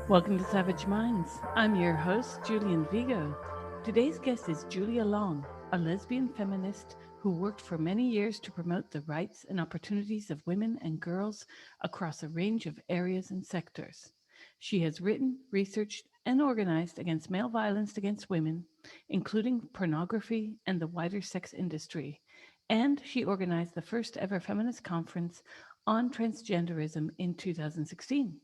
Welcome to Savage Minds. I'm your host, Julian Vigo. Today's guest is Julia Long, a lesbian feminist who worked for many years to promote the rights and opportunities of women and girls across a range of areas and sectors. She has written, researched, and organized against male violence against women, including pornography and the wider sex industry. And she organized the first ever feminist conference on transgenderism in 2016.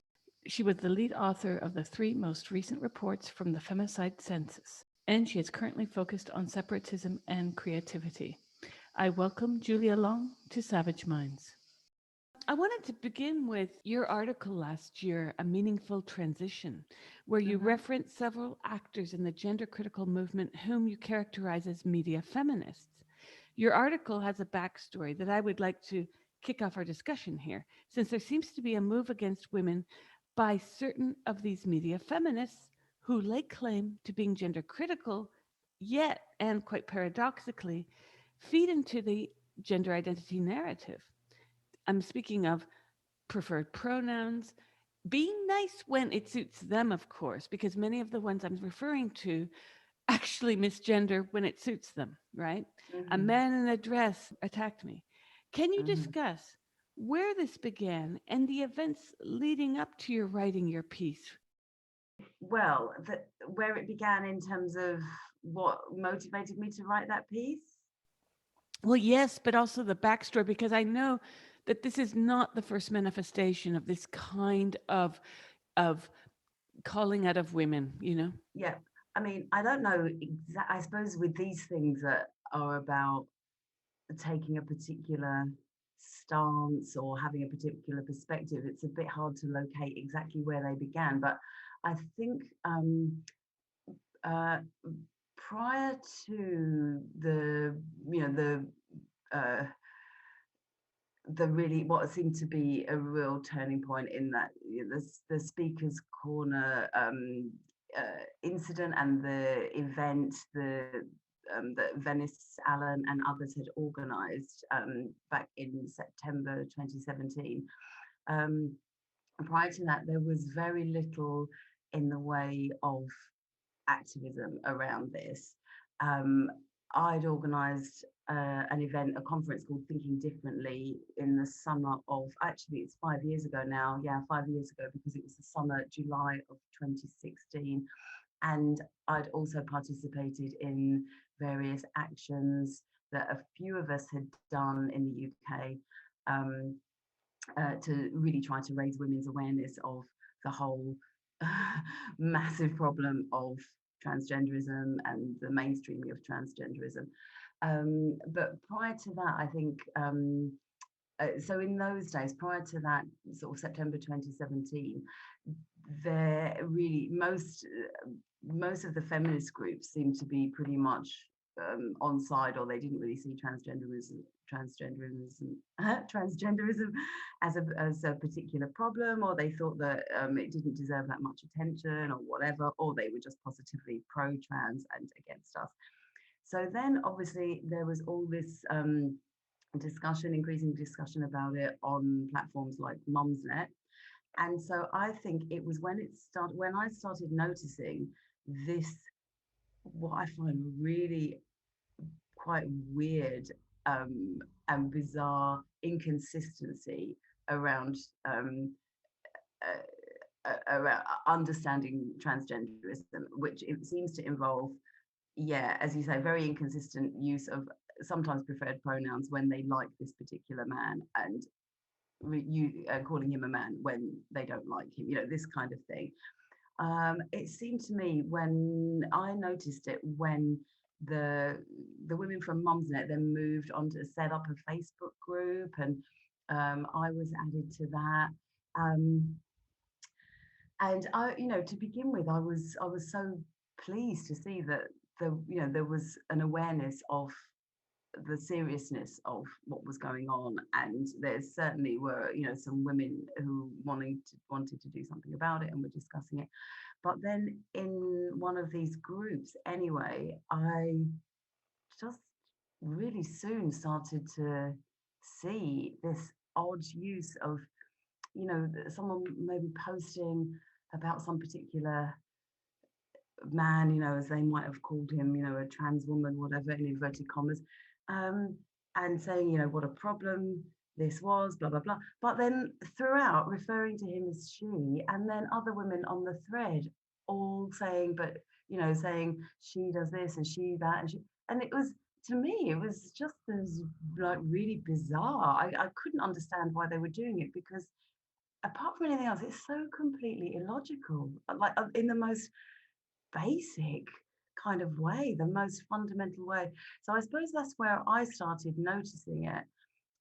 She was the lead author of the three most recent reports from the Femicide Census, and she is currently focused on separatism and creativity. I welcome Julia Long to Savage Minds. I wanted to begin with your article last year, A Meaningful Transition, where you hmm reference several actors in the gender critical movement whom you characterize as media feminists. Your article has a backstory that I would like to kick off our discussion here, since there seems to be a move against women by certain of these media feminists who lay claim to being gender critical, yet, and quite paradoxically, feed into the gender identity narrative. I'm speaking of preferred pronouns, being nice when it suits them, of course, because many of the ones I'm referring to actually misgender when it suits them, right? A hmm man in a dress attacked me. Can you hmm discuss where this began and the events leading up to your writing your piece? Where it began in terms of what motivated me to write that piece. Well, yes, but also the backstory, because I know that this is not the first manifestation of this kind of calling out of women, you know? Yeah, I mean, I don't know I suppose with these things that are about taking a particular stance or having a particular perspective, it's a bit hard to locate exactly where they began. But I think uh, prior to uh, the really what seemed to be a real turning point in that the speakers corner incident and the event that Venice Allen and others had organized back in September 2017. um, Prior to that there was very little in the way of activism around this. Um, I'd organised an event, a conference called Thinking Differently in the summer of, actually, it's 5 years ago now. Yeah, 5 years ago, because it was the summer, July of 2016. And I'd also participated in various actions that a few of us had done in the UK, um, to really try to raise women's awareness of the whole massive problem of transgenderism and the mainstreaming of transgenderism. But prior to that, I think, so in those days, prior to that, sort of September 2017, there really most of the feminist groups seemed to be pretty much on side, or they didn't really see transgenderism transgenderism as a particular problem, or they thought that it didn't deserve that much attention or whatever, or they were just positively pro-trans and against us. So then obviously there was all this increasing discussion about it on platforms like Mumsnet. And so I think it was when I started noticing this, what I find really quite weird and bizarre inconsistency around around understanding transgenderism, which it seems to involve, yeah, as you say, very inconsistent use of sometimes preferred pronouns when they like this particular man, and calling him a man when they don't like him, this kind of thing. It seemed to me, when I noticed it, when the the women from Mumsnet then moved on to set up a Facebook group, and I was added to that. Um, and to begin with, I was so pleased to see that there was an awareness of the seriousness of what was going on, and there certainly were some women who wanted to do something about it and were discussing it. But then in one of these groups anyway, I just really soon started to see this odd use of, someone maybe posting about some particular man, as they might have called him, a trans woman, whatever, in inverted commas, um, and saying, what a problem this was, blah, blah, blah. But then throughout referring to him as she, and then other women on the thread all saying, but, saying she does this and she that, and it was, to me, it was just as like really bizarre. I couldn't understand why they were doing it because apart from anything else, it's so completely illogical, like in the most basic kind of way, the most fundamental way. So I suppose that's where I started noticing it.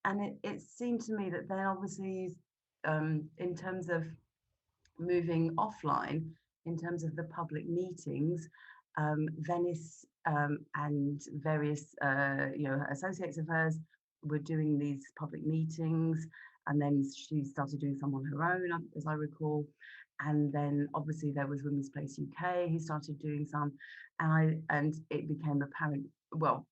And it seemed to me that then obviously, in terms of moving offline, in terms of the public meetings, Venice and various, associates of hers were doing these public meetings. And then she started doing some on her own, as I recall. And then obviously there was Women's Place UK, who started doing some. And it became apparent, well,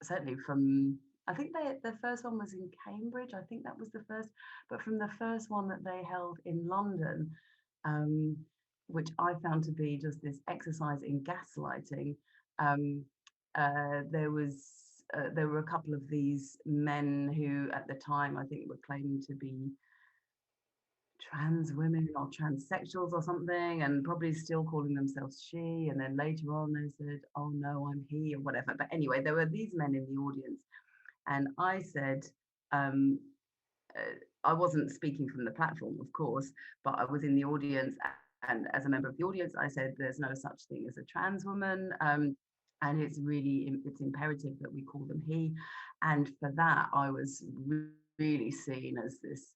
certainly from, I think the first one was in Cambridge, I think that was the first, but from the first one that they held in London, um, which I found to be just this exercise in gaslighting. Um, there were a couple of these men who, at the time, I think were claiming to be trans women or transsexuals or something, and probably still calling themselves she. And then later on, they said, "Oh no, I'm he," or whatever. But anyway, there were these men in the audience, and I said, um, I wasn't speaking from the platform, of course, but I was in the audience. And as a member of the audience, I said, there's no such thing as a trans woman. And it's imperative that we call them he. And for that, I was really seen as this,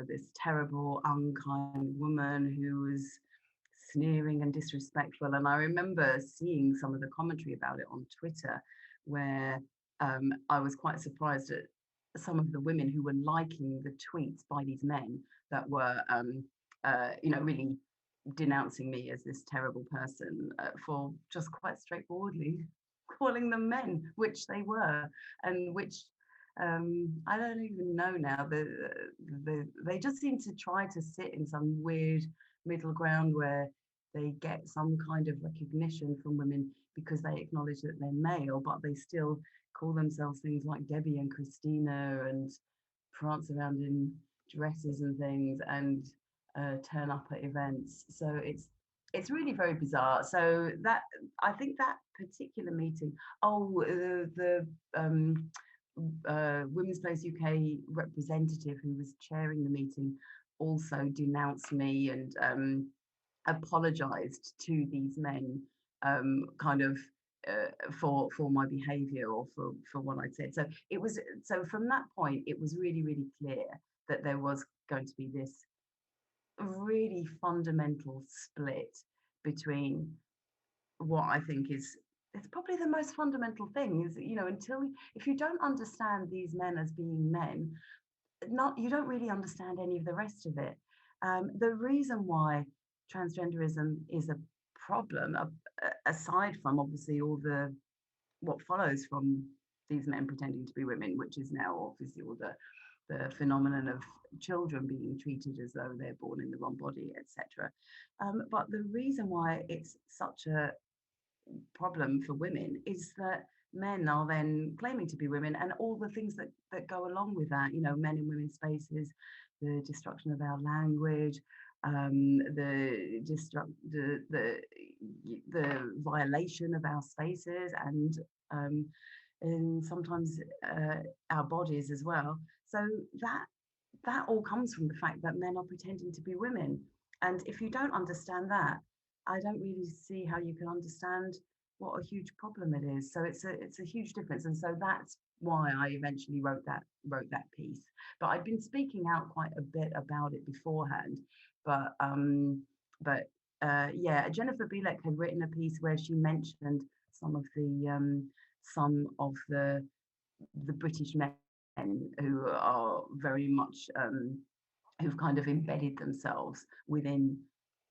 this terrible, unkind woman who was sneering and disrespectful. And I remember seeing some of the commentary about it on Twitter, where I was quite surprised at some of the women who were liking the tweets by these men that were, really denouncing me as this terrible person for just quite straightforwardly calling them men, which they were, and which I don't even know now. They just seem to try to sit in some weird middle ground where they get some kind of recognition from women because they acknowledge that they're male, but they still call themselves things like Debbie and Christina and prance around in dresses and things and turn up at events. So it's really very bizarre. So that, I think that particular meeting, the Women's Place UK representative who was chairing the meeting also denounced me and apologized to these men, kind of for my behavior or for what I'd said. So from that point it was really, really clear that there was going to be this really fundamental split between what I think is, it's probably the most fundamental thing is, if you don't understand these men as being men, you don't really understand any of the rest of it. The reason why transgenderism is a problem, aside from obviously all the what follows from these men pretending to be women, which is now obviously all the phenomenon of children being treated as though they're born in the wrong body, etc. But the reason why it's such a problem for women is that men are then claiming to be women and all the things that go along with that, men in women's spaces, the destruction of our language, the violation of our spaces and sometimes our bodies as well. So that all comes from the fact that men are pretending to be women. And if you don't understand that, I don't really see how you can understand what a huge problem it is. So it's a huge difference. And so that's why I eventually wrote that piece. But I'd been speaking out quite a bit about it beforehand. But yeah, Jennifer Bielek had written a piece where she mentioned some of the British men who are very much who've kind of embedded themselves within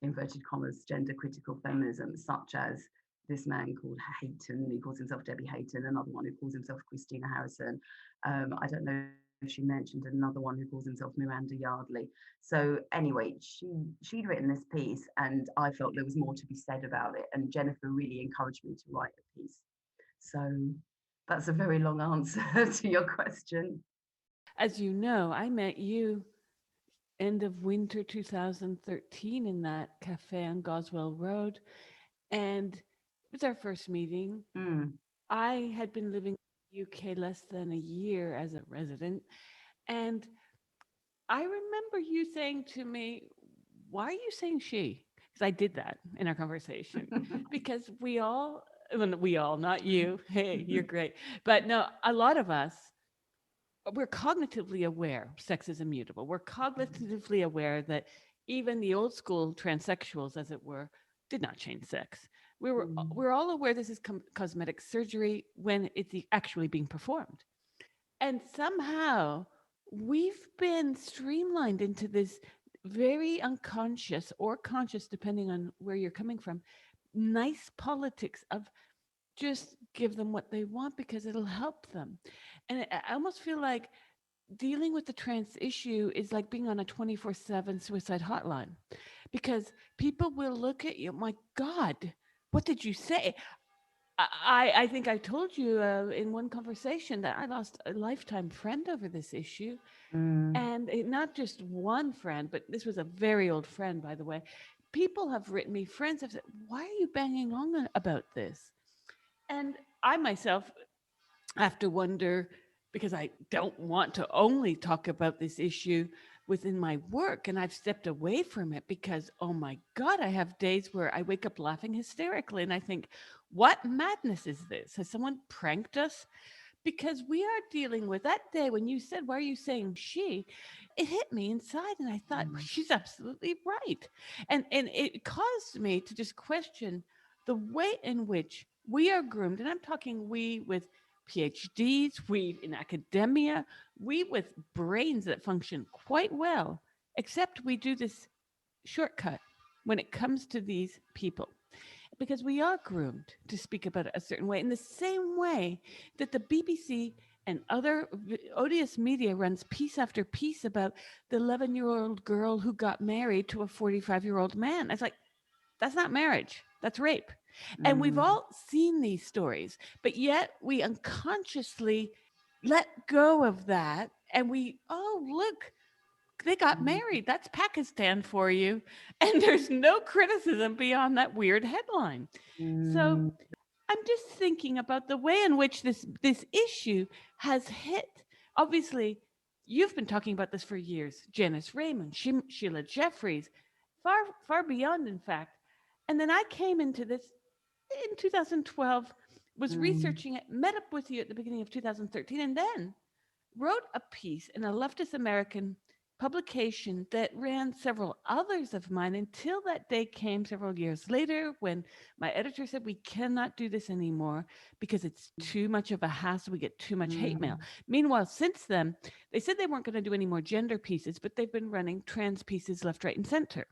inverted commas gender critical feminism, such as this man called Hayton, who calls himself Debbie Hayton, another one who calls himself Christina Harrison. I don't know she mentioned another one who calls himself Miranda Yardley. So anyway, she'd written this piece, and I felt there was more to be said about it. And Jennifer really encouraged me to write a piece. So that's a very long answer to your question. As you know, I met you end of winter 2013 in that cafe on Goswell Road, and it was our first meeting. Mm. I had been living in the UK less than a year as a resident, and I remember you saying to me, "Why are you saying she?" Because I did that in our conversation. Because well, not you. Hey, you're great. But no, a lot of us, we're cognitively aware sex is immutable. We're cognitively aware that even the old school transsexuals, as it were, did not change sex. We're all aware this is cosmetic surgery when it's actually being performed. And somehow we've been streamlined into this very unconscious or conscious, depending on where you're coming from, nice politics of just give them what they want because it'll help them. And I almost feel like dealing with the trans issue is like being on a 24/7 suicide hotline because people will look at you, my God, what did you say? I think I told you in one conversation that I lost a lifetime friend over this issue. And not just one friend, but this was a very old friend, by the way. People have written me, friends have said, "Why are you banging on about this?" And I myself have to wonder, because I don't want to only talk about this issue within my work, and I've stepped away from it because, oh my God, I have days where I wake up laughing hysterically and I think, what madness is this? Has someone pranked us? Because we are dealing with that day when you said, "Why are you saying she?" It hit me inside, and I thought, she's absolutely right. And it caused me to just question the way in which we are groomed. And I'm talking we with PhDs, we in academia, we with brains that function quite well, except we do this shortcut when it comes to these people because we are groomed to speak about it a certain way in the same way that the BBC and other odious media runs piece after piece about the 11-year-old girl who got married to a 45-year-old man. It's like, that's not marriage, that's rape. And we've all seen these stories, but yet we unconsciously let go of that and we, oh, look, they got married. That's Pakistan for you. And there's no criticism beyond that weird headline. So I'm just thinking about the way in which this issue has hit. Obviously, you've been talking about this for years. Janice Raymond, Sheila Jeffries, far beyond, in fact. And then I came into this in 2012, was researching it, met up with you at the beginning of 2013, and then wrote a piece in a leftist American publication that ran several others of mine until that day came several years later when my editor said, "We cannot do this anymore because it's too much of a hassle. We get too much hate mail." Meanwhile, since then, they said they weren't going to do any more gender pieces, but they've been running trans pieces left, right, and center.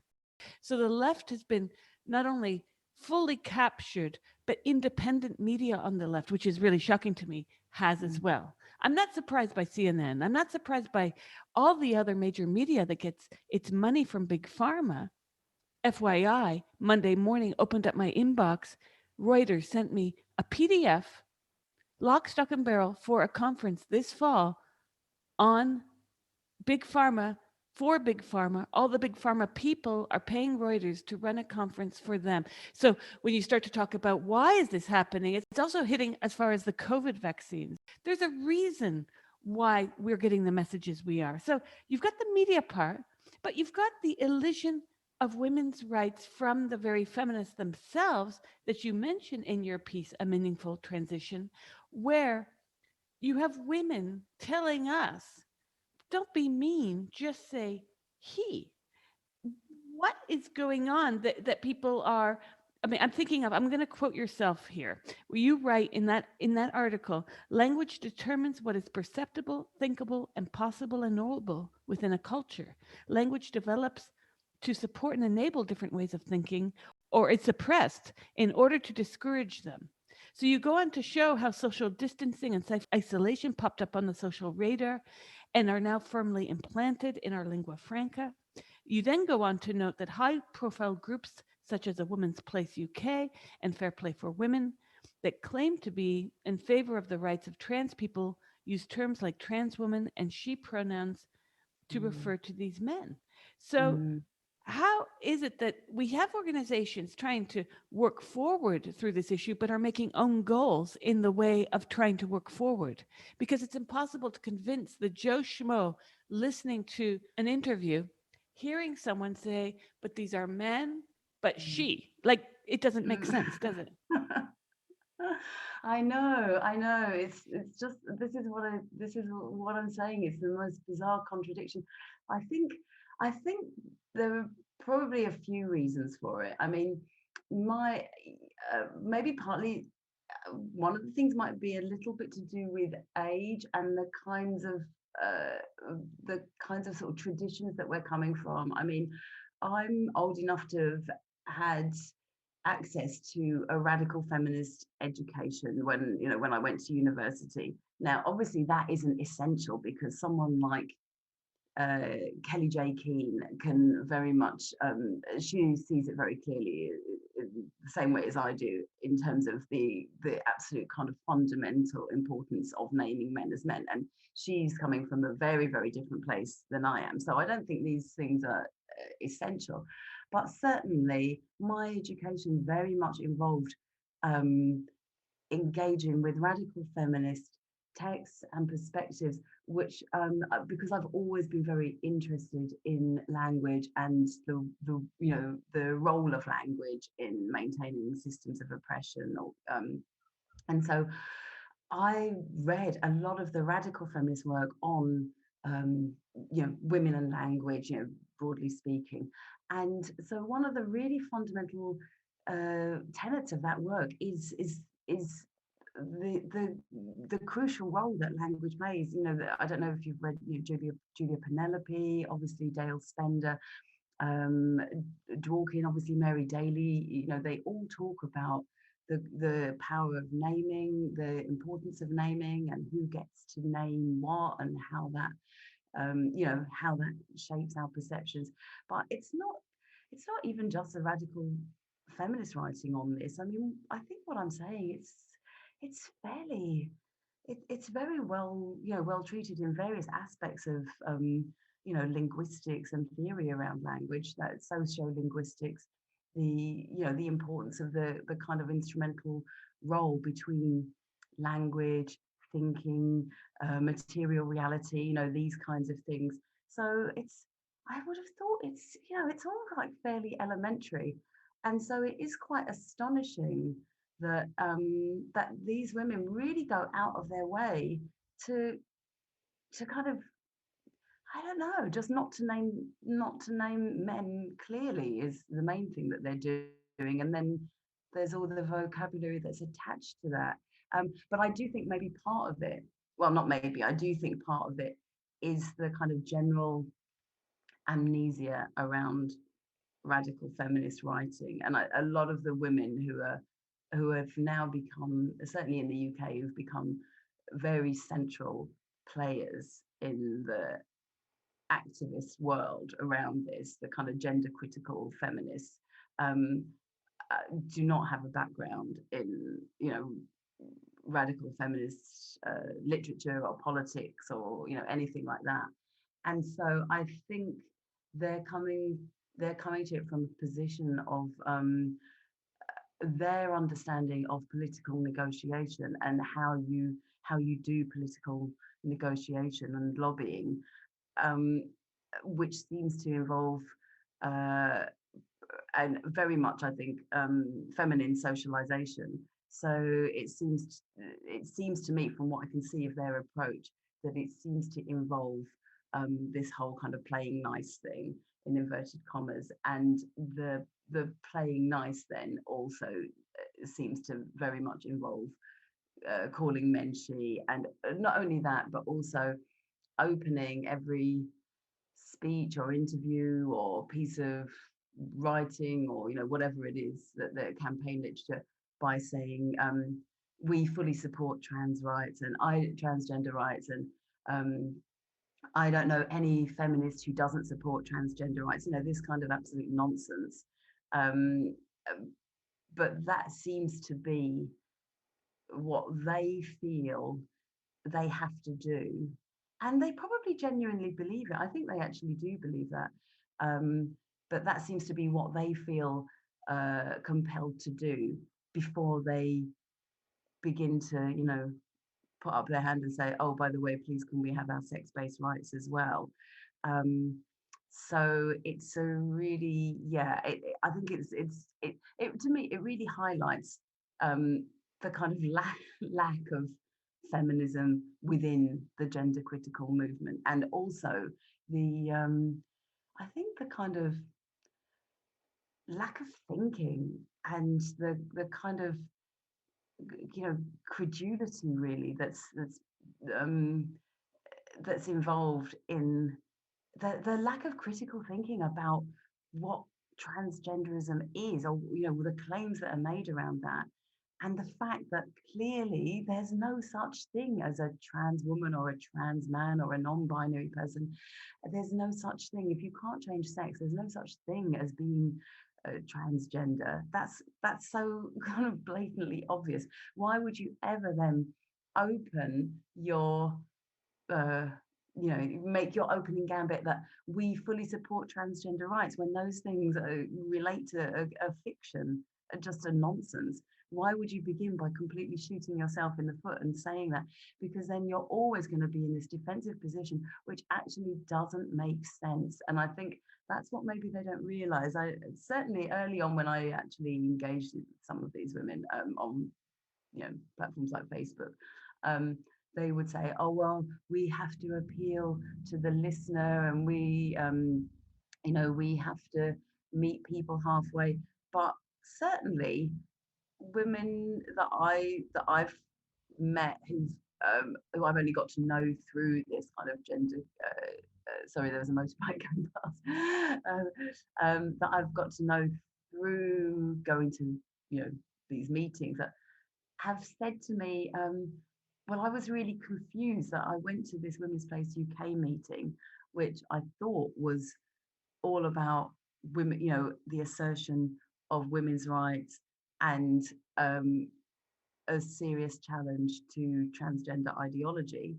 So the left has been not only fully captured, but independent media on the left, which is really shocking to me, has as well. I'm not surprised by CNN. I'm not surprised by all the other major media that gets its money from Big Pharma. FYI, Monday morning, opened up my inbox. Reuters sent me a PDF, lock, stock, and barrel, for a conference this fall on Big Pharma. For Big Pharma, all the Big Pharma people are paying Reuters to run a conference for them. So when you start to talk about why is this happening, it's also hitting as far as the COVID vaccines. There's a reason why we're getting the messages we are. So you've got the media part, but you've got the elision of women's rights from the very feminists themselves that you mention in your piece, A Meaningful Transition, where you have women telling us, don't be mean, just say he. What is going on that people are, I mean, I'm thinking of, I'm going to quote yourself here. Where you write in that article, language determines what is perceptible, thinkable, and possible and knowable within a culture. Language develops to support and enable different ways of thinking, or it's suppressed in order to discourage them. So you go on to show how social distancing and isolation popped up on the social radar and are now firmly implanted in our lingua franca. You then go on to note that high profile groups such as a Women's Place UK and Fair Play for Women that claim to be in favor of the rights of trans people use terms like trans woman and she pronouns to Mm, refer to these men. So mm, how is it that we have organizations trying to work forward through this issue, but are making own goals in the way of trying to work forward? Because it's impossible to convince the Joe Schmo listening to an interview, hearing someone say, but these are men, but mm, she. Like, it doesn't make mm. sense, does it? I know. It's just this is what I'm saying. It's the most bizarre contradiction. I think I think there are probably a few reasons for it. I mean, my maybe partly one of the things might be a little bit to do with age and the kinds of sort of traditions that we're coming from. I mean, I'm old enough to have had access to a radical feminist education when I went to university. Now, obviously, that isn't essential because someone like Kelly J. Keane can very much, she sees it very clearly the same way as I do in terms of the absolute kind of fundamental importance of naming men as men. And she's coming from a very, very different place than I am. So I don't think these things are essential. But certainly my education very much involved um, engaging with radical feminist texts and perspectives, which because I've always been very interested in language and the role of language in maintaining systems of oppression, and so I read a lot of the radical feminist work on women and language, broadly speaking. And so one of the really fundamental tenets of that work is the the crucial role that language plays. I don't know if you've read Julia Penelope, obviously Dale Spender, um, Dworkin, obviously Mary Daly. They all talk about the power of naming, the importance of naming, and who gets to name what, and how that shapes our perceptions. But it's not even just a radical feminist writing on this. I mean, I think what I'm saying it's fairly it's very well treated in various aspects of linguistics and theory around language, that sociolinguistics, the importance of the kind of instrumental role between language, thinking, material reality, these kinds of things. So I would have thought it's all like fairly elementary. And so it is quite astonishing that these women really go out of their way to kind of, I don't know, just not to name men clearly is the main thing that they're doing. And then there's all the vocabulary that's attached to that. But I do think maybe part of it, well, not maybe, I do think part of it is the kind of general amnesia around radical feminist writing, and a lot of the women who have now become, certainly in the UK, who've become very central players in the activist world around this, the kind of gender critical feminists, um, do not have a background in radical feminist literature or politics or anything like that. And so I think they're coming they're coming to it from a position of their understanding of political negotiation and how you do political negotiation and lobbying, um, which seems to involve uh, and very much, I think, feminine socialization. So it seems to me, from what I can see of their approach, that it seems to involve this whole kind of playing nice thing in inverted commas, and the playing nice then also seems to very much involve calling men she, and not only that, but also opening every speech or interview or piece of writing or whatever it is, that the campaign literature, by saying we fully support trans rights and transgender rights, and I don't know any feminist who doesn't support transgender rights. This kind of absolute nonsense. Um, but that seems to be what they feel they have to do, and they probably genuinely believe it. I think they actually do believe that, but that seems to be what they feel compelled to do before they begin to, put up their hand and say, "Oh, by the way, please can we have our sex-based rights as well?" So it's a really, yeah. I think it to me it really highlights the kind of lack of feminism within the gender critical movement, and also the I think the kind of lack of thinking and the kind of credulity really um, that's involved in the lack of critical thinking about what transgenderism is, or the claims that are made around that, and the fact that clearly there's no such thing as a trans woman or a trans man or a non-binary person. There's no such thing. If you can't change sex, there's no such thing as being transgender. That's so kind of blatantly obvious. Why would you ever then open your make your opening gambit that we fully support transgender rights when those things relate to a fiction, just a nonsense? Why would you begin by completely shooting yourself in the foot and saying that? Because then you're always going to be in this defensive position, which actually doesn't make sense. And I think that's what maybe they don't realize. I certainly early on, when I actually engaged with some of these women on platforms like Facebook, they would say, "Oh well, we have to appeal to the listener, and we we have to meet people halfway." But certainly women that I've met who I've only got to know through this kind of gender sorry, there was a motorbike going past, that I've got to know through going to these meetings, that have said to me, well, I was really confused that I went to this Women's Place UK meeting, which I thought was all about women, the assertion of women's rights, and a serious challenge to transgender ideology.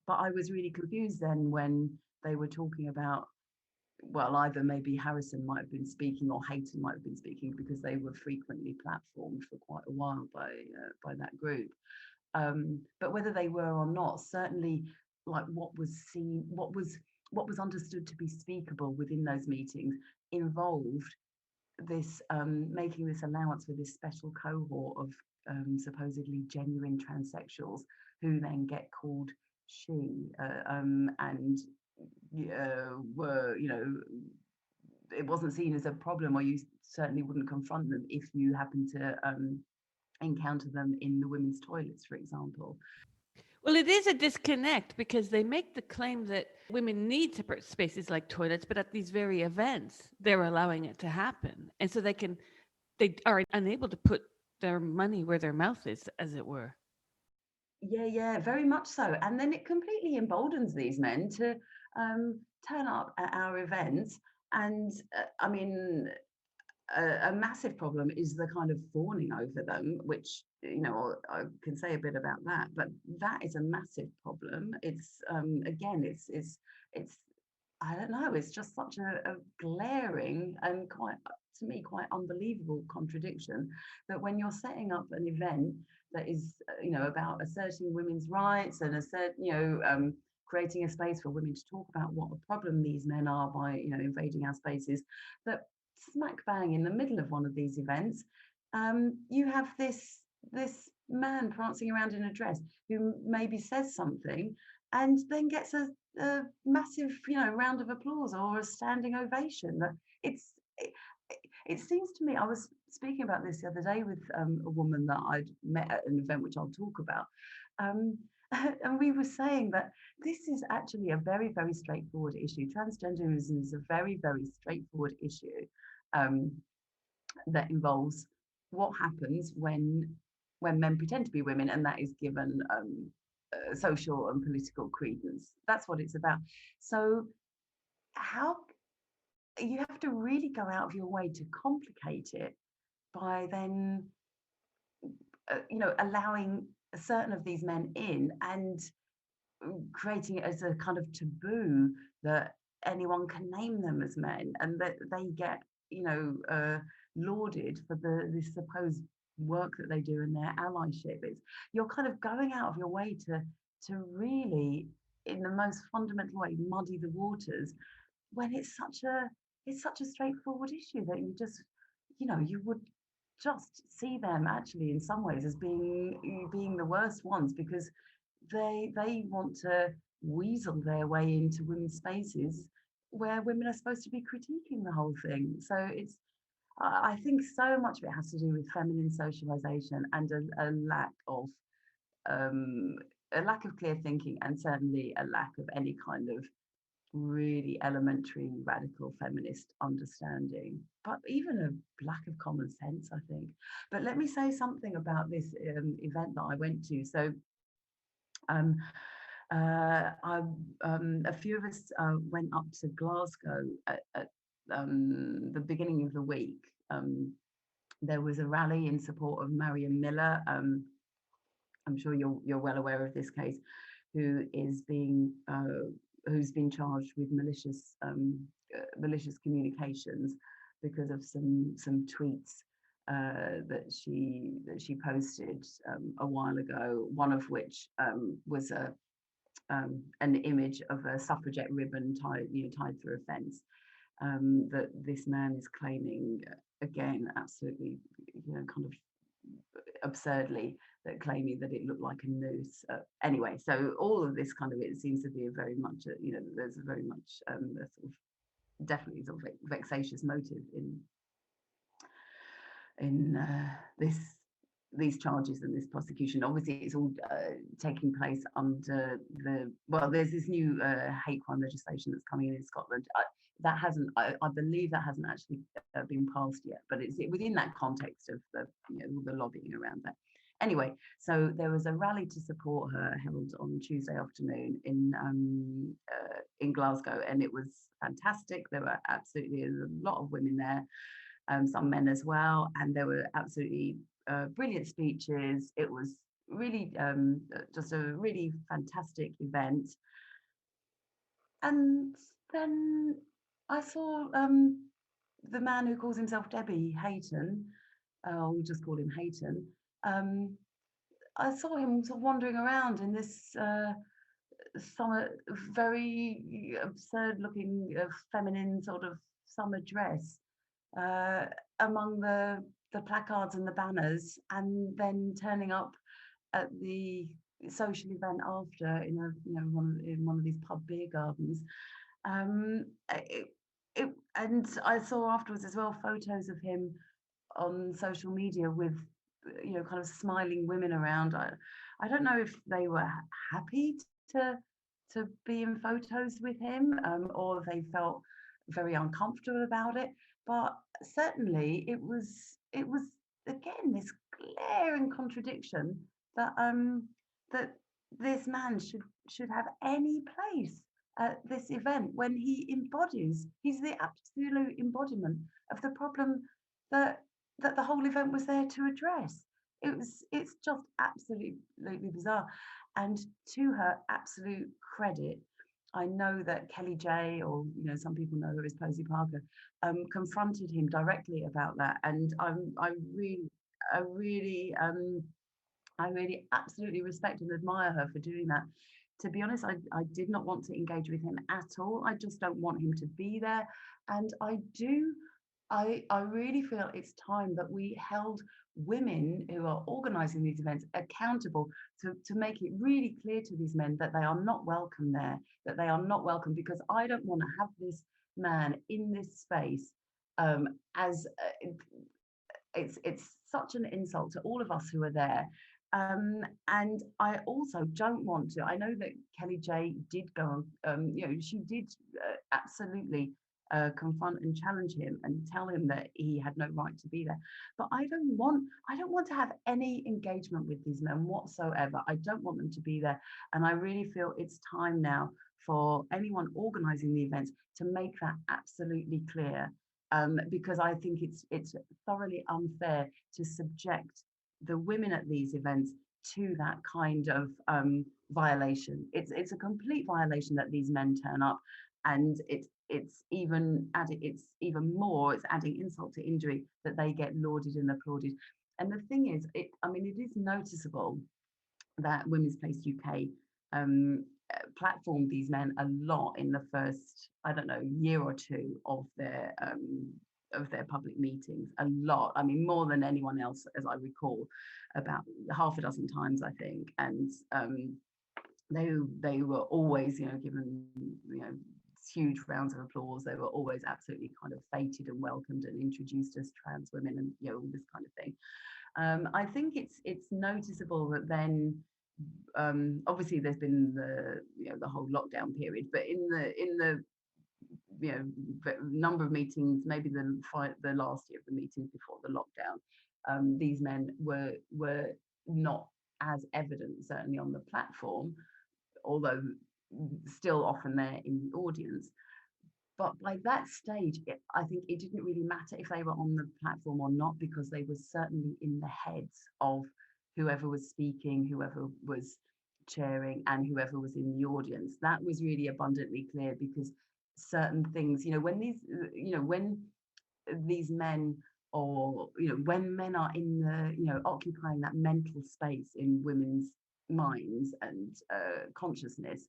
But I was really confused then when they were talking about, well, either maybe Harrison might have been speaking or Hayton might have been speaking, because they were frequently platformed for quite a while by that group. But whether they were or not, certainly, like, what was seen, what was understood to be speakable within those meetings involved this making this allowance for this special cohort of supposedly genuine transsexuals, who then get called she, and were, it wasn't seen as a problem, or you certainly wouldn't confront them if you happen to encounter them in the women's toilets, for example. Well, it is a disconnect, because they make the claim that women need separate spaces like toilets, but at these very events, they're allowing it to happen. And so they are unable to put their money where their mouth is, as it were. Yeah, very much so. And then it completely emboldens these men to turn up at our events. And I mean, a massive problem is the kind of fawning over them, which I can say a bit about that, but that is a massive problem. It's again, it's I don't know, it's just such a glaring and quite, to me, quite unbelievable contradiction, that when you're setting up an event that is about asserting women's rights and creating a space for women to talk about what a problem these men are by invading our spaces, that smack bang in the middle of one of these events, you have this man prancing around in a dress, who maybe says something and then gets a massive round of applause or a standing ovation. That it seems to me, I was speaking about this the other day with a woman that I'd met at an event, which I'll talk about, and we were saying that this is actually a very, very straightforward issue. Transgenderism is a very, very straightforward issue that involves what happens when when men pretend to be women, and that is given social and political credence. That's what it's about. So how you have to really go out of your way to complicate it by then allowing certain of these men in and creating it as a kind of taboo that anyone can name them as men, and that they get lauded for the supposed work that they do in their allyship. It's You're kind of going out of your way to really, in the most fundamental way, muddy the waters, when it's such a straightforward issue that you would just see them actually in some ways as being the worst ones, because they want to weasel their way into women's spaces where women are supposed to be critiquing the whole thing. So I think so much of it has to do with feminine socialization and um, a lack of clear thinking, and certainly a lack of any kind of really elementary radical feminist understanding, but even a lack of common sense, I think. But let me say something about this event that I went to. So um, a few of us went up to Glasgow at the beginning of the week. There was a rally in support of Mariam Miller. I'm sure you're well aware of this case, who is who's been charged with malicious communications because of some tweets that she posted a while ago. One of which was an image of a suffragette ribbon tied through a fence. That this man is claiming, again, absolutely, kind of absurdly, that claiming that it looked like a noose. Anyway, so all of this kind of, it seems to be a very much, there's a very much a sort of definitely sort of vexatious motive in these charges and this prosecution. Obviously, it's all taking place under there's this new hate crime legislation that's coming in Scotland. That hasn't, I believe that hasn't actually been passed yet, but it's within that context of the lobbying around that. Anyway, so there was a rally to support her held on Tuesday afternoon in Glasgow, and it was fantastic. There were absolutely a lot of women there, some men as well, and there were absolutely brilliant speeches. It was really just a really fantastic event. And then I saw the man who calls himself Debbie Hayton, we'll just call him Hayton. I saw him sort of wandering around in this summer, very absurd-looking feminine sort of summer dress, among the placards and the banners, and then turning up at the social event after in one of these pub beer gardens. And I saw afterwards as well photos of him on social media with kind of smiling women around. I don't know if they were happy to be in photos with him, or they felt very uncomfortable about it. But certainly it was again this glaring contradiction that that this man should have any place at this event, when he's the absolute embodiment of the problem that the whole event was there to address. It's just absolutely bizarre. And to her absolute credit, I know that Kelly J, or some people know her as Posy Parker, confronted him directly about that, and I really absolutely respect and admire her for doing that. To be honest, I did not want to engage with him at all. I just don't want him to be there. And I really feel it's time that we held women who are organizing these events accountable to make it really clear to these men that they are not welcome there, that they are not welcome, because I don't want to have this man in this space as it's such an insult to all of us who are there. And I also don't want to. I know that Kelly J did go on. She did absolutely confront and challenge him and tell him that he had no right to be there. But I don't want to have any engagement with these men whatsoever. I don't want them to be there. And I really feel it's time now for anyone organizing the events to make that absolutely clear. Because I think it's thoroughly unfair to subject the women at these events to that kind of violation. It's a complete violation that these men turn up, and it's even adding insult to injury that they get lauded and applauded. And the thing is, it is noticeable that Women's Place UK platformed these men a lot in the first, I don't know, year or two of their public meetings. A lot. I mean, more than anyone else, as I recall, about half a dozen times, I think. And they were always, given, huge rounds of applause. They were always absolutely kind of feted and welcomed and introduced as trans women, and all this kind of thing. I think it's noticeable that then obviously there's been the whole lockdown period, but in the number of meetings, maybe the last year of the meetings before the lockdown, these men were not as evident, certainly on the platform, although still often there in the audience. But by that stage, I think it didn't really matter if they were on the platform or not, because they were certainly in the heads of whoever was speaking, whoever was chairing, and whoever was in the audience. That was really abundantly clear, because certain things, when these men, or when men are in the occupying that mental space in women's minds and consciousness,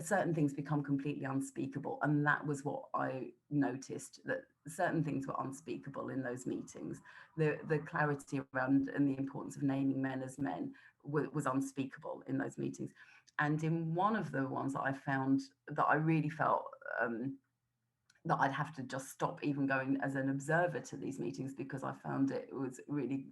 certain things become completely unspeakable. And that was what I noticed, that certain things were unspeakable in those meetings. The clarity around and the importance of naming men as men was unspeakable in those meetings. And in one of the ones that I found, that I really felt that I'd have to just stop even going as an observer to these meetings, because I found it was really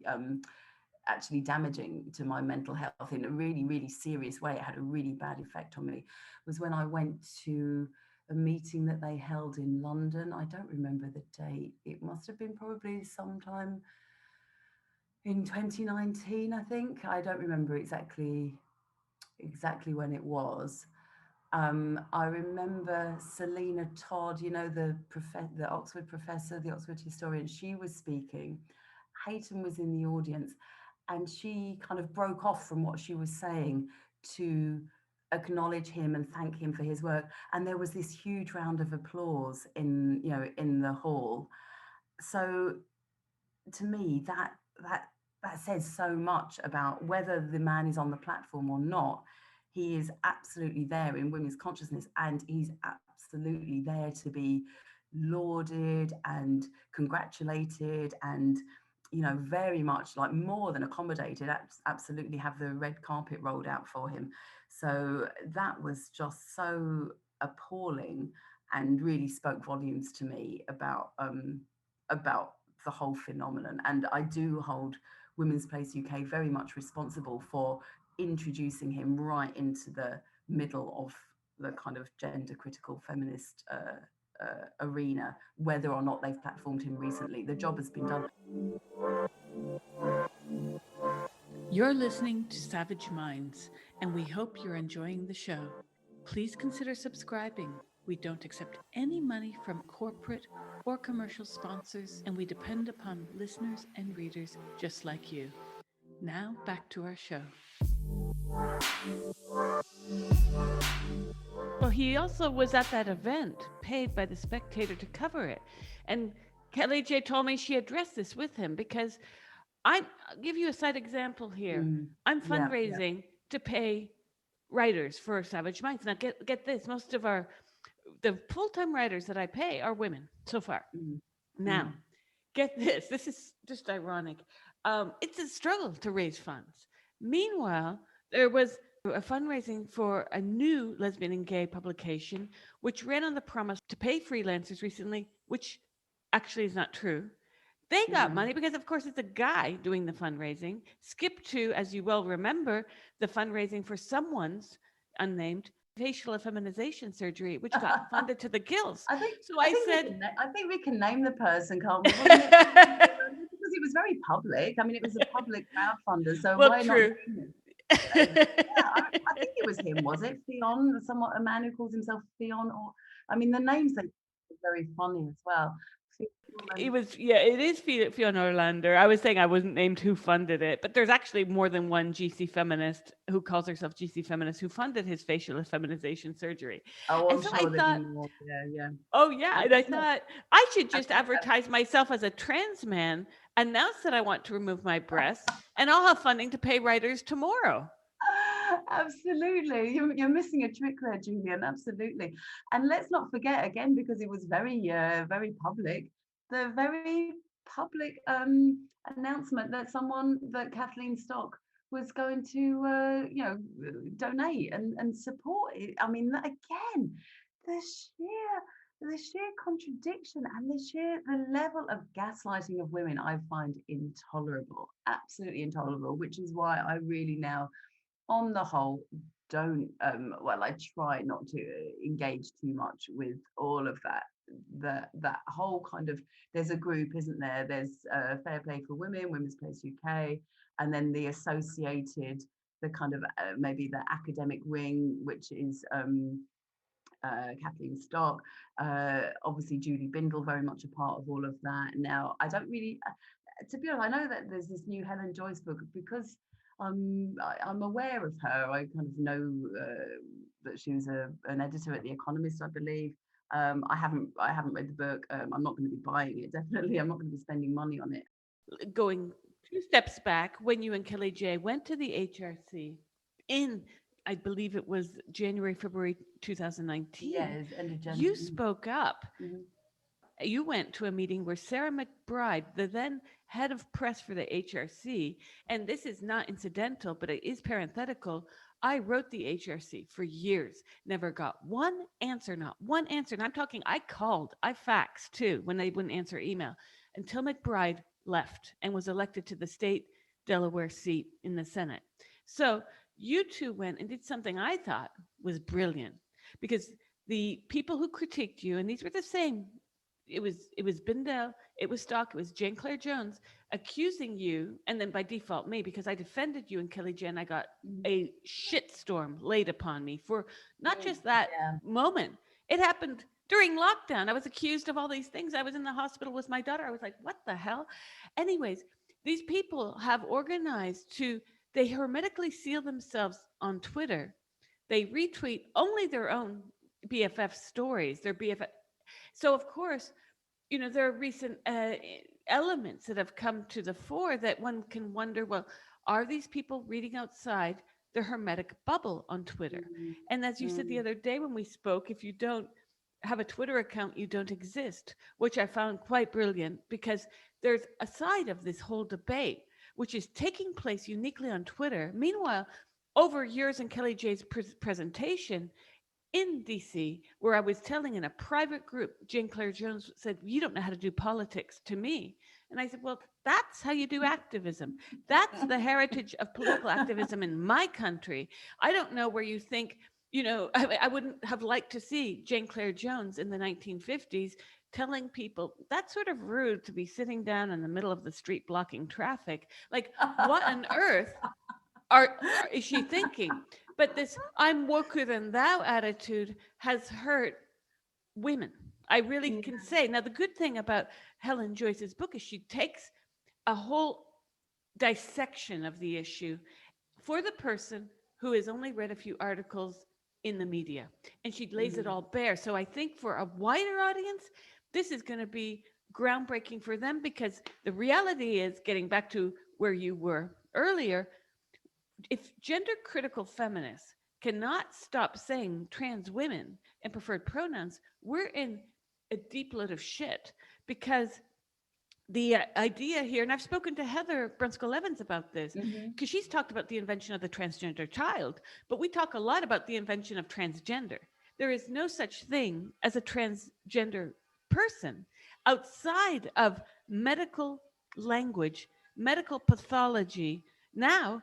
actually damaging to my mental health in a really, really serious way. It had a really bad effect on me, was when I went to a meeting that they held in London. I don't remember the date. It must have been probably sometime in 2019, I think. I don't remember exactly when it was. I remember Selina Todd, the Oxford professor, the Oxford historian, she was speaking. Hayton was in the audience, and she kind of broke off from what she was saying to acknowledge him and thank him for his work. And there was this huge round of applause in the hall. So to me, that says so much about whether the man is on the platform or not. He is absolutely there in women's consciousness, and he's absolutely there to be lauded and congratulated, and very much like more than accommodated. Absolutely have the red carpet rolled out for him. So that was just so appalling, and really spoke volumes to me about the whole phenomenon. And I do hold Women's Place UK very much responsible for introducing him right into the middle of the kind of gender critical feminist arena, whether or not they've platformed him recently. The job has been done. You're listening to Savage Minds, and we hope you're enjoying the show. Please consider subscribing. We don't accept any money from corporate or commercial sponsors, and we depend upon listeners and readers just like you. Now, back to our show. Well, he also was at that event, paid by the Spectator to cover it. And Kelly J told me she addressed this with him, because I'll give you a side example here. I'm fundraising to pay writers for Savage Minds. Now, get this. Most of the full-time writers that I pay are women so far. Now, get this. This is just ironic. It's a struggle to raise funds. Meanwhile, there was a fundraising for a new lesbian and gay publication, which ran on the promise to pay freelancers recently, which actually is not true. They got money because, of course, it's a guy doing the fundraising. Skip to, as you well remember, the fundraising for someone's unnamed facial feminization surgery, which got funded to the gills. I think So I said, I think we can name the person, can't we? Wasn't it because it was very public? I mean, it was a public crowdfunder, so well, why not true. name it? Yeah, I think it was him, was it? Theon, somewhat a man who calls himself Theon, or I mean, the names they are very funny as well. It was, yeah, it is Fiona Orlander. I was saying I wasn't named who funded it, but there's actually more than one GC feminist who calls herself GC feminist who funded his facial feminization surgery. Oh, I'm And so sure I there'd thought, be more. Yeah. oh yeah, and I thought I should just Okay. advertise myself as a trans man, announce that I want to remove my breasts, and I'll have funding to pay writers tomorrow. Absolutely. You're missing a trick there, Julian. Absolutely. And let's not forget again, because it was very public, the very public announcement that Kathleen Stock was going to donate and support it. I mean, again, the sheer contradiction and the level of gaslighting of women I find intolerable, absolutely intolerable, which is why I really now, on the whole, don't I try not to engage too much with all of that whole kind of, there's a group, isn't there, there's Fair Play for Women, Women's Place UK, and then the associated, the kind of maybe the academic wing, which is Kathleen Stock, obviously Julie Bindel, very much a part of all of that. Now, I don't really, to be honest, I know that there's this new Helen Joyce book, because I'm aware of her. I kind of know that she was an editor at The Economist, I believe. I haven't read the book. I'm not going to be buying it. Definitely, I'm not going to be spending money on it. Going 2 steps back, when you and Kelly J went to the HRC in, I believe it was January, February 2019, Yes, end of January. you spoke up. Mhm. You went to a meeting where Sarah McBride, the then head of press for the HRC, and this is not incidental, but it is parenthetical. I wrote the HRC for years, never got one answer, not one answer. And I'm talking, I called, I faxed too when they wouldn't answer email, until McBride left and was elected to the state Delaware seat in the Senate. So you two went and did something I thought was brilliant, because the people who critiqued you, and these were the same, it was Bindel, it was Stock, it was Jane Claire Jones accusing you, and then by default me, because I defended you and Kelly Jen. I got a shitstorm laid upon me for not just that moment. It happened during lockdown. I was accused of all these things. I was in the hospital with my daughter. I was like, what the hell? Anyways, these people have organized to, they hermetically seal themselves on Twitter. They retweet only their own BFF stories, their BFF. So, of course, there are recent elements that have come to the fore that one can wonder, well, are these people reading outside the hermetic bubble on Twitter? And as you said the other day when we spoke, if you don't have a Twitter account, you don't exist, which I found quite brilliant, because there's a side of this whole debate which is taking place uniquely on Twitter. Meanwhile, over years in Kelly J's presentation in DC, where I was telling in a private group, Jane Claire Jones said, you don't know how to do politics, to me. And I said, well, that's how you do activism. That's the heritage of political activism in my country. I don't know where you think, I wouldn't have liked to see Jane Claire Jones in the 1950s telling people that's sort of rude to be sitting down in the middle of the street blocking traffic. Like, what on earth is she thinking? But this I'm woker than thou attitude has hurt women. I really can say. Now, the good thing about Helen Joyce's book is she takes a whole dissection of the issue for the person who has only read a few articles in the media, and she lays it all bare. So I think for a wider audience, this is going to be groundbreaking for them, because the reality is, getting back to where you were earlier, if gender critical feminists cannot stop saying trans women and preferred pronouns, we're in a deep load of shit. Because the idea here, and I've spoken to Heather Brunskill Evans about this, because she's talked about the invention of the transgender child, but we talk a lot about the invention of transgender. There is no such thing as a transgender person outside of medical language, medical pathology. Now,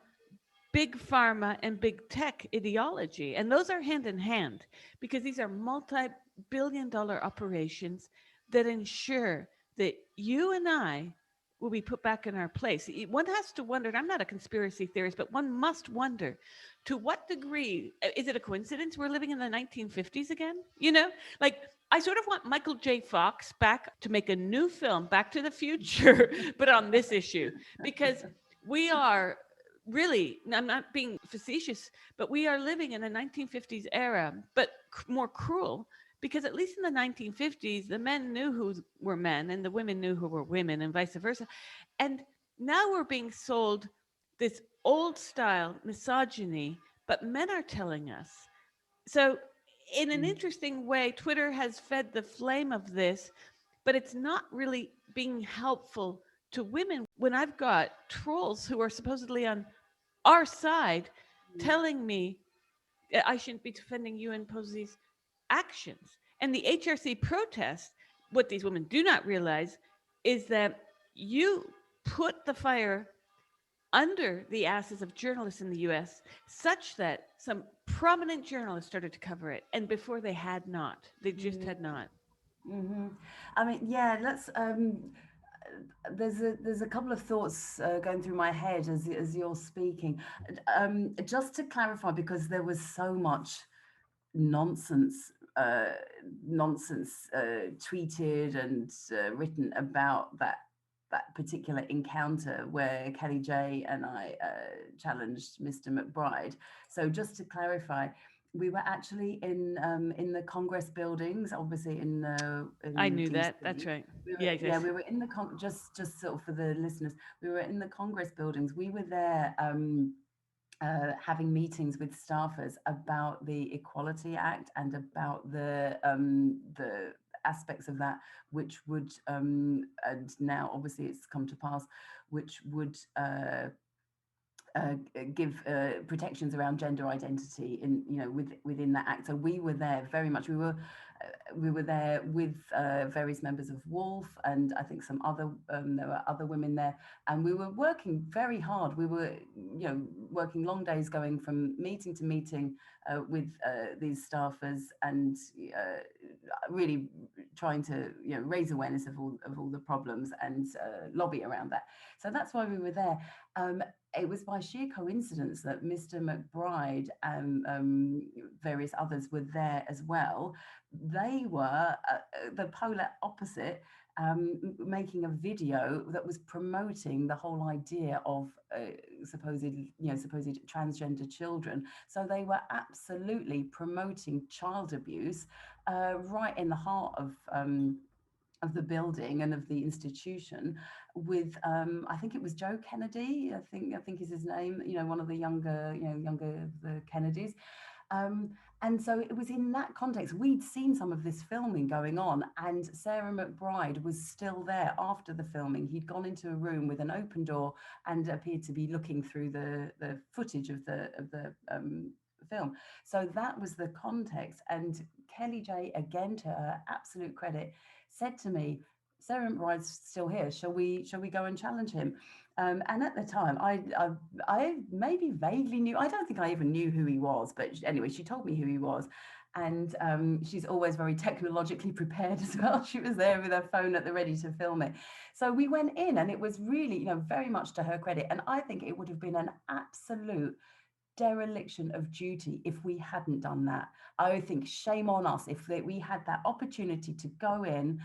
big pharma and big tech ideology. And those are hand in hand because these are multi-billion-dollar operations that ensure that you and I will be put back in our place. One has to wonder, and I'm not a conspiracy theorist, but one must wonder to what degree is it a coincidence we're living in the 1950s again? Like I sort of want Michael J. Fox back to make a new film, Back to the Future, but on this issue, because we are really, I'm not being facetious, but we are living in a 1950s era, but more cruel because at least in the 1950s, the men knew who were men and the women knew who were women and vice versa. And now we're being sold this old style misogyny, but men are telling us. So, in an interesting way, Twitter has fed the flame of this, but it's not really being helpful to women when I've got trolls who are supposedly on our side telling me I shouldn't be defending UN Posey's actions. And the HRC protest, what these women do not realize is that you put the fire under the asses of journalists in the US such that some prominent journalists started to cover it. And before they had not, they just had not. Mm-hmm. I mean, yeah, let's. There's a couple of thoughts going through my head as you're speaking. Just to clarify, because there was so much nonsense, uh, tweeted and written about that particular encounter where Kelly J and I challenged Mr. McBride. So just to clarify, we were actually in the Congress buildings, obviously I in knew that. That's DC. right. We were, Yeah, yeah, yes. we were in the just sort of for the listeners, we were in the Congress buildings. We were there. Having meetings with staffers about the Equality Act and about the aspects of that which would and now obviously it's come to pass, which would give protections around gender identity in within that act. So we were there very much. We were there with various members of Wolf and I think some other there were other women there, and we were working very hard. We were working long days, going from meeting to meeting with these staffers and really trying to raise awareness of all the problems and lobby around that. So that's why we were there. It was by sheer coincidence that Mr. McBride and various others were there as well. They were the polar opposite, making a video that was promoting the whole idea of supposed transgender children. So they were absolutely promoting child abuse right in the heart of the building and of the institution with I think it was Joe Kennedy, I think is his name, one of the younger the Kennedys. And so it was in that context we'd seen some of this filming going on, and Sarah McBride was still there after the filming. He'd gone into a room with an open door and appeared to be looking through the footage of the film. So that was the context. And Kelly J, again to her absolute credit, said to me, Sarah McBride's still here. Shall we go and challenge him? And at the time, I maybe vaguely knew. I don't think I even knew who he was, but anyway, she told me who he was. And she's always very technologically prepared as well. She was there with her phone at the ready to film it. So we went in, and it was really, very much to her credit. And I think it would have been an absolute dereliction of duty if we hadn't done that. I think shame on us if we had that opportunity to go in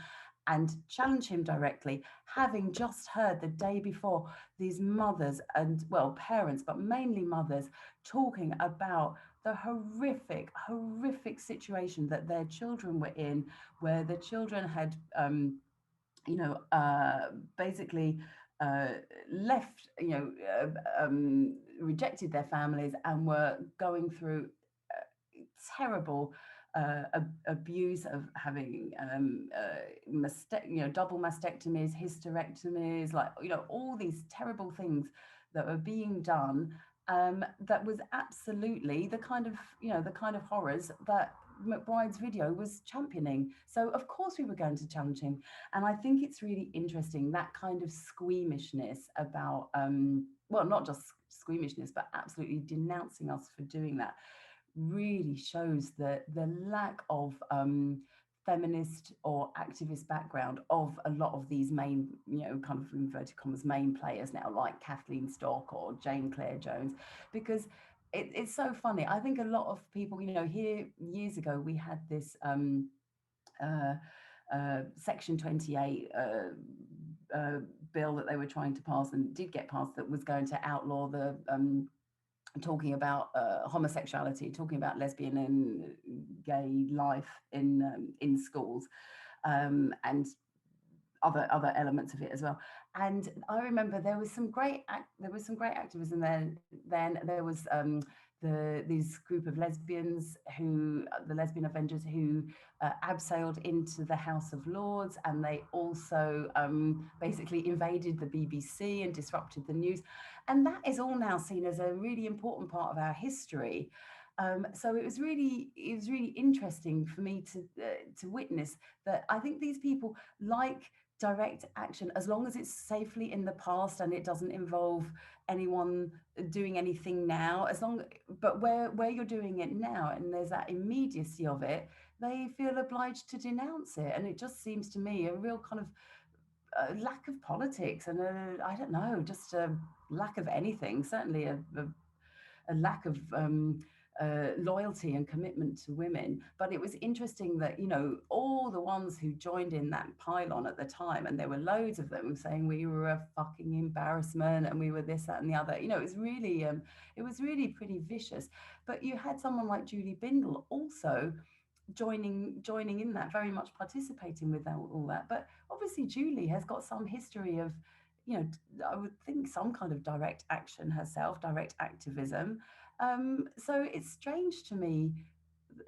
and challenge him directly, having just heard the day before these mothers and, well, parents, but mainly mothers, talking about the horrific situation that their children were in, where the children had, basically left, rejected their families and were going through terrible abuse of having double mastectomies, hysterectomies, like all these terrible things that were being done. That was absolutely the kind of horrors that McBride's video was championing. So of course we were going to challenge him, and I think it's really interesting that kind of squeamishness about well, not just squeamishness, but absolutely denouncing us for doing that, really shows the lack of feminist or activist background of a lot of these main, kind of inverted commas, main players now, like Kathleen Stock or Jane Clare Jones, because it's so funny. I think a lot of people, here years ago, we had this uh, Section 28 bill that they were trying to pass and did get passed, that was going to outlaw the talking about homosexuality, talking about lesbian and gay life in schools, and other elements of it as well. And I remember there was some great activism then there was these group of lesbians, the Lesbian Avengers, who abseiled into the House of Lords, and they also basically invaded the BBC and disrupted the news, and that is all now seen as a really important part of our history. So it was really interesting for me to witness that. I think these people like direct action, as long as it's safely in the past and it doesn't involve anyone doing anything now, but where you're doing it now and there's that immediacy of it, they feel obliged to denounce it. And it just seems to me a real kind of lack of politics, and I don't know, just a lack of anything, certainly a lack of loyalty and commitment to women. But it was interesting that, all the ones who joined in that pylon at the time, and there were loads of them saying we were a fucking embarrassment and we were this, that, and the other. It was really pretty vicious. But you had someone like Julie Bindel also joining in that, very much participating with all that. But obviously Julie has got some history of, I would think, some kind of direct action herself, direct activism. So it's strange to me,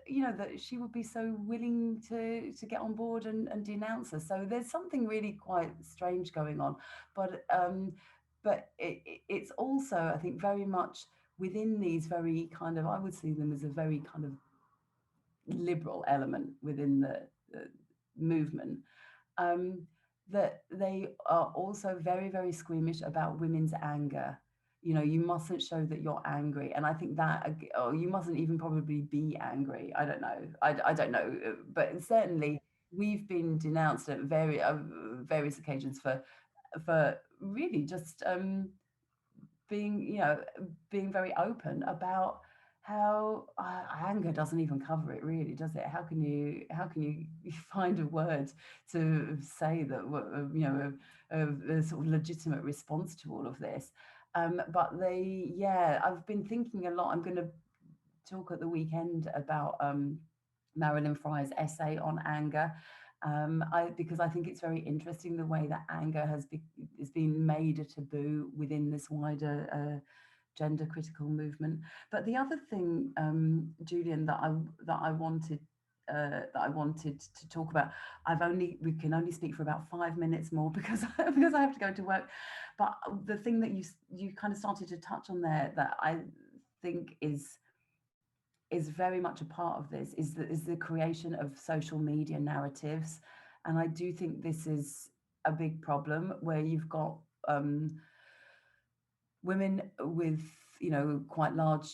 that she would be so willing to get on board and denounce us. So there's something really quite strange going on. But it's also, I think, very much within these very kind of, I would see them as a very kind of liberal element within the movement, that they are also very, very squeamish about women's anger. You mustn't show that you're angry, and I think that, or you mustn't even probably be angry. I don't know. I don't know, but certainly we've been denounced at various occasions for really just being being very open about how anger doesn't even cover it, really, does it? How can you find a word to say that, a sort of legitimate response to all of this? But I've been thinking a lot. I'm going to talk at the weekend about Marilyn Fry's essay on anger, because I think it's very interesting the way that anger has been made a taboo within this wider gender critical movement. But the other thing, Julian, that I wanted to talk about, we can only speak for about 5 minutes more because because I have to go to work. But the thing that you kind of started to touch on there, that I think is very much a part of this, is the creation of social media narratives. And I do think this is a big problem, where you've got women with quite large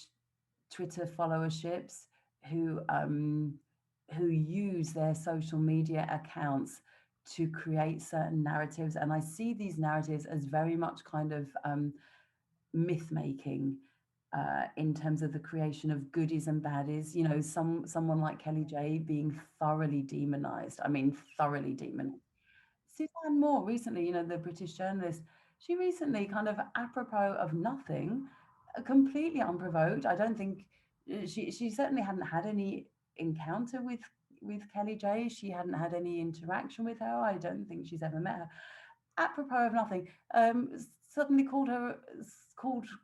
Twitter followerships who use their social media accounts to create certain narratives. And I see these narratives as very much kind of myth making, in terms of the creation of goodies and baddies. Someone like Kelly J being thoroughly demonized. I mean, thoroughly demonized. Suzanne Moore recently, the British journalist, she recently, kind of apropos of nothing, completely unprovoked. I don't think she certainly hadn't had any encounter with Kelly J. She hadn't had any interaction with her. I don't think she's ever met her. Apropos of nothing, suddenly called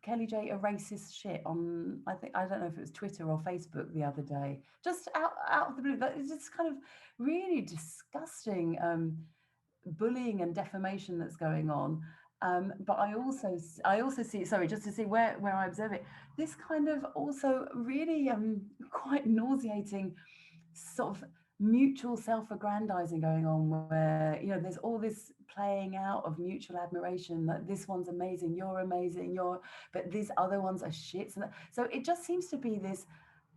Kelly J a racist shit on, I don't know if it was Twitter or Facebook the other day, just out of the blue. It's just kind of really disgusting bullying and defamation that's going on. But I also see, sorry, just to see where I observe it, this kind of also really quite nauseating sort of mutual self-aggrandizing going on, where there's all this playing out of mutual admiration, that this one's amazing, you're amazing, but these other ones are shit. So it just seems to be this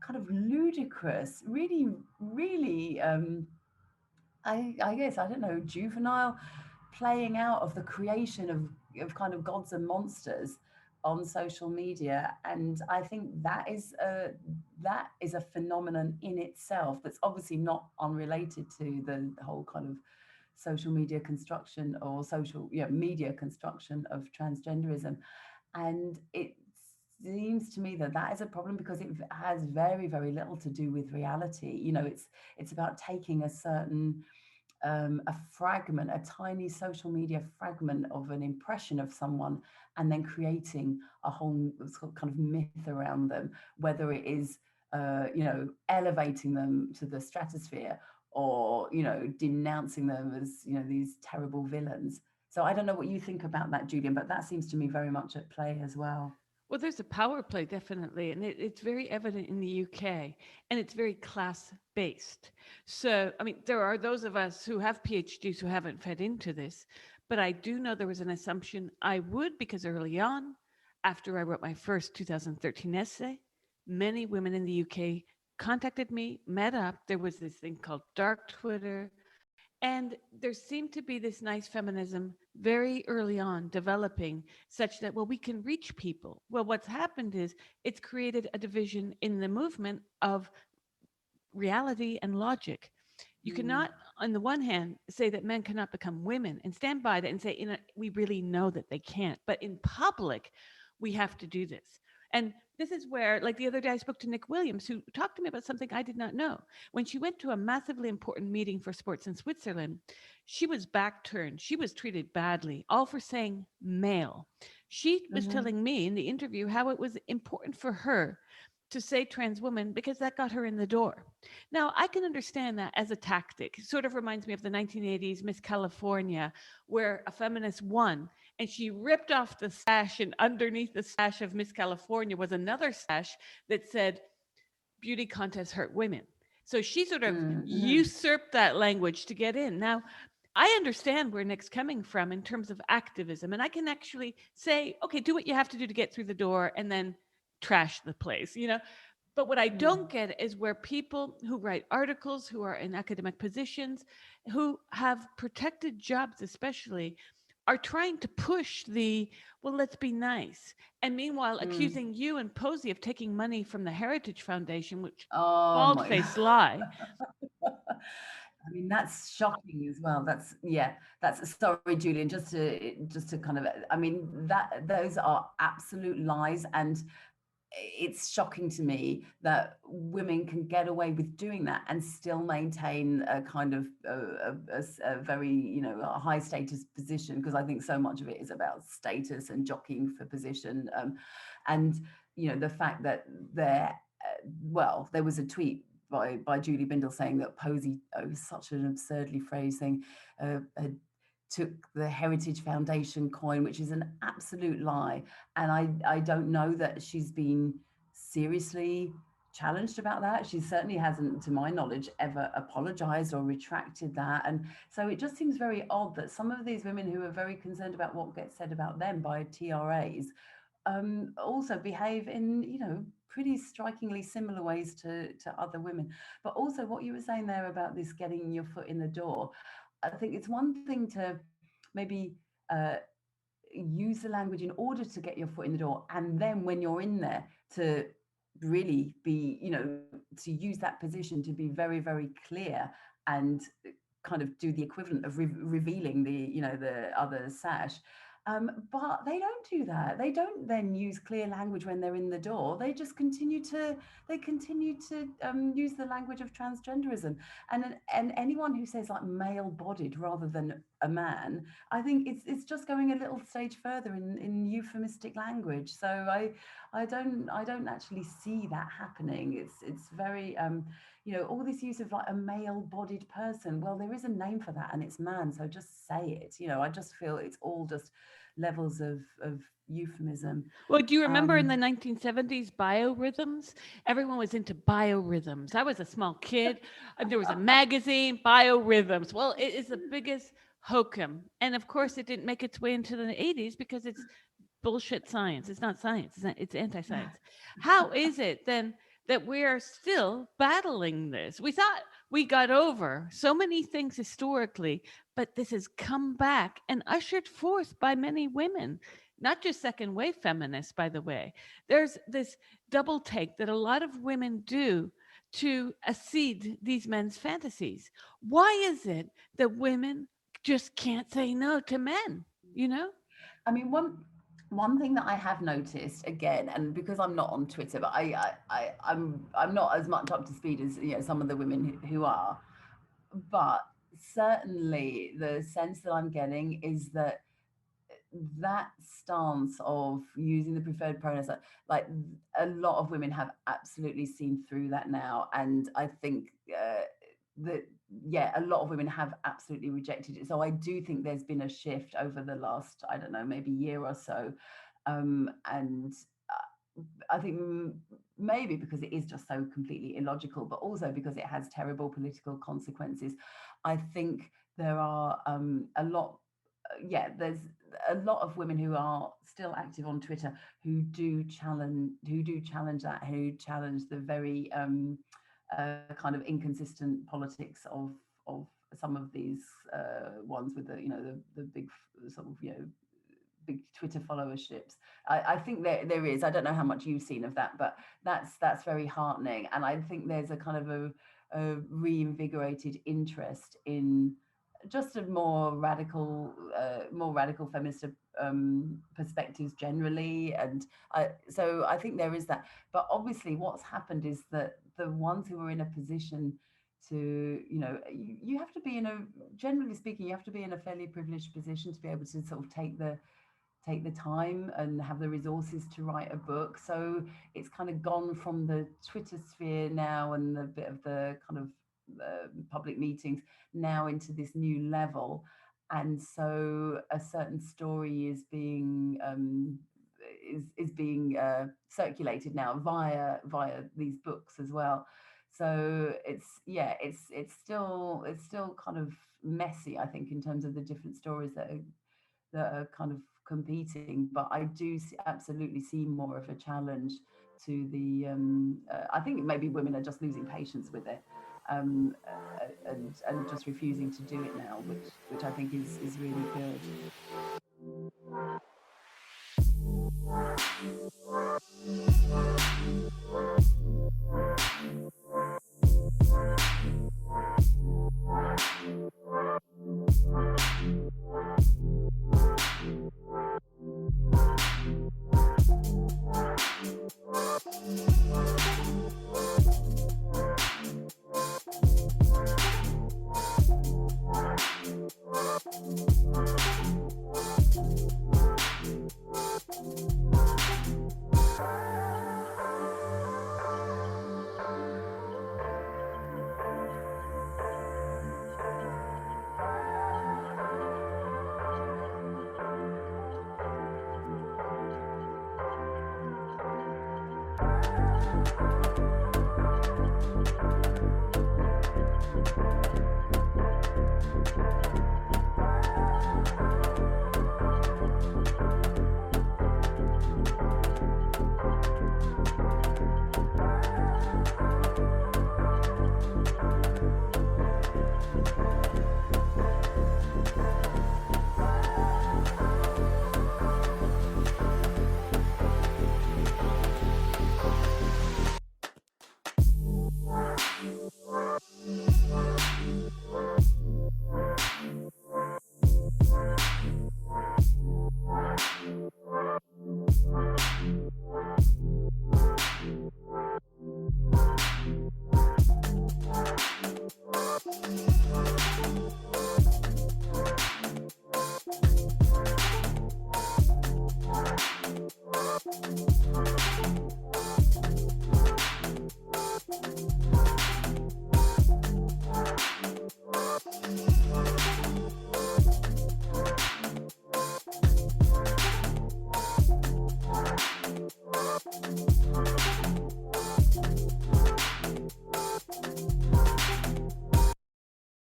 kind of ludicrous, really, really I guess, I don't know, juvenile playing out of the creation of kind of gods and monsters on social media. And I think that is a phenomenon in itself that's obviously not unrelated to the whole kind of social media construction, or media construction of transgenderism. And it seems to me that that is a problem, because it has very, very little to do with reality. It's about taking a certain a fragment, a tiny social media fragment of an impression of someone, and then creating a whole kind of myth around them, whether it is elevating them to the stratosphere, or denouncing them as these terrible villains. So I don't know what you think about that, Julian, but that seems to me very much at play as well. Well, there's a power play, definitely, and it's very evident in the UK, and it's very class based. So, I mean, there are those of us who have PhDs who haven't fed into this, but I do know there was an assumption I would, because early on, after I wrote my first 2013 essay, many women in the UK contacted me, met up. There was this thing called dark Twitter, and there seemed to be this nice feminism very early on developing, such that, well, we can reach people. Well, what's happened is it's created a division in the movement of reality and logic. You cannot, on the one hand, say that men cannot become women and stand by that and say, we really know that they can't. But in public, we have to do this. And this is where, like the other day, I spoke to Nick Williams, who talked to me about something I did not know. When she went to a massively important meeting for sports in Switzerland, she was backturned. She was treated badly, all for saying male. She was telling me in the interview how it was important for her to say trans woman because that got her in the door. Now, I can understand that as a tactic. It sort of reminds me of the 1980s Miss California, where a feminist won and she ripped off the sash, and underneath the sash of Miss California was another sash that said, beauty contests hurt women. So she sort of usurped that language to get in. Now, I understand where Nick's coming from in terms of activism, and I can actually say, okay, do what you have to do to get through the door and then trash the place, But what I don't get is where people who write articles, who are in academic positions, who have protected jobs especially, are trying to push well, let's be nice. And meanwhile, accusing you and Posey of taking money from the Heritage Foundation, which bald-faced lie. I mean, that's shocking as well. That's sorry, Julian, just to kind of, I mean, those are absolute lies. And it's shocking to me that women can get away with doing that and still maintain a kind of a very a high status position, because I think so much of it is about status and jockeying for position, and the fact that there was a tweet by Julie Bindel saying that Posey, it was such an absurdly phrased thing, took the Heritage Foundation coin, which is an absolute lie. And I don't know that she's been seriously challenged about that. She certainly hasn't, to my knowledge, ever apologized or retracted that. And so it just seems very odd that some of these women who are very concerned about what gets said about them by TRAs also behave in pretty strikingly similar ways to other women. But also what you were saying there about this getting your foot in the door, I think it's one thing to maybe use the language in order to get your foot in the door, and then when you're in there, to really be, to use that position to be very, very clear and kind of do the equivalent of revealing the other sash. But they don't do that. They don't then use clear language when they're in the door. They just continue to use the language of transgenderism. And anyone who says like male-bodied rather than a man, I think it's just going a little stage further in euphemistic language. So I don't actually see that happening. It's very all this use of like a male-bodied person. Well, there is a name for that, and it's man. So just say it. I just feel it's all just levels of euphemism. Well, do you remember in the 1970s, biorhythms? Everyone was into biorhythms. I was a small kid, and there was a magazine, Biorhythms. Well, it is the biggest hokum. And of course, it didn't make its way into the 80s because it's bullshit science. It's not science, it's anti-science. How is it then that we are still battling this? We thought we got over so many things historically, but this has come back and ushered forth by many women, not just second wave feminists, by the way. There's this double take that a lot of women do to accede these men's fantasies. Why is it that women just can't say no to men? You know? I mean, one thing that I have noticed again, and because I'm not on Twitter, but I'm not as much up to speed as some of the women who are, but certainly the sense that I'm getting is that stance of using the preferred pronouns, like a lot of women have absolutely seen through that now, and I think that a lot of women have absolutely rejected it. So I do think there's been a shift over the last, I don't know, maybe year or so, and I think maybe because it is just so completely illogical, but also because it has terrible political consequences. I think there are there's a lot of women who are still active on Twitter who do challenge that, who challenge the very kind of inconsistent politics of some of these ones with the big sort of big Twitter followerships. I think there is. I don't know how much you've seen of that, but that's very heartening. And I think there's a kind of a reinvigorated interest in just a more radical feminist perspectives generally. And so I think there is that. But obviously what's happened is that the ones who are in a position to, you have to be generally speaking, you have to be in a fairly privileged position to be able to sort of take the time and have the resources to write a book. So it's kind of gone from the Twitter sphere now and the bit of the kind of public meetings now into this new level. And so a certain story is being circulated now via these books as well. So it's still kind of messy, I think, in terms of the different stories that are kind of competing, but I do absolutely see more of a challenge to the I think maybe women are just losing patience with it, and just refusing to do it now, which I think is really good.